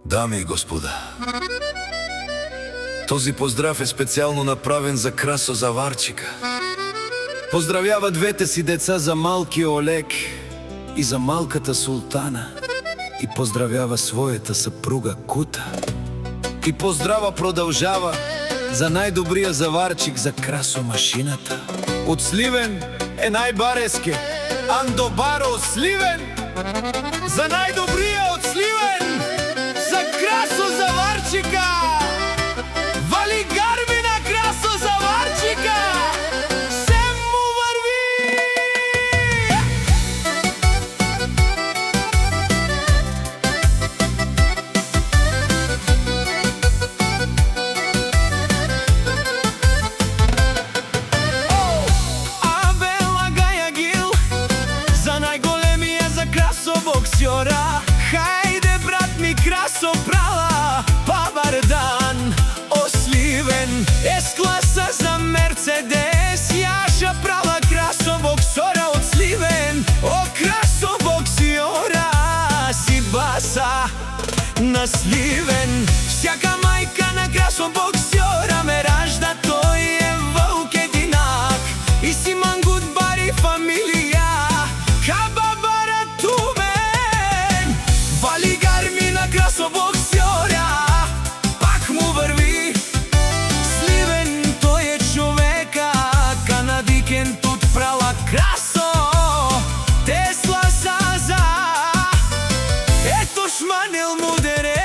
Дами и господа, този поздрав е специално направен за Красо Заварчика. Поздравява двете си деца за малкия Олег и за малката Султана. И поздравява своята съпруга Кута. И поздрава продължава за най-добрия заварчик за Красо машината. От Сливен е най-бареске Андобаро Сливен. За най-добрия от Сливен, за Красо Заварчика. Вали гарби на Красо Заварчика. Сем му върви! Абела Гаягил, за най-големия, за Красо боксьора. Хайде, брат ми, Красо прала Павардан. Осливен С-класа за Мерцедес. Яша прала Красо боксора от Сливен. О, Красо боксьора си баса на Сливен. Всяка майка на Красо боксьора ме ражда. Той е вълк единак и си мангут бари фамилия. Хабабара тумен. Вали гарми на Красо боксьора. Пак му върви Сливен. Той е човека канадикен тут прала Красо. Тесла Саза. Ето шманел му дерес.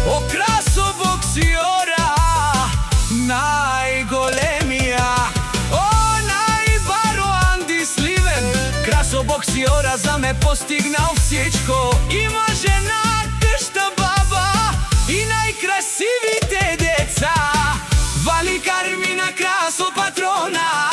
О, Красо боксьора, най-големия. О, най-баро Анди Сливен. Красо боксьора за ме постигнал всичко. Има жена, къща, баба и най-красивите деца. Вали карми на Красо патрона.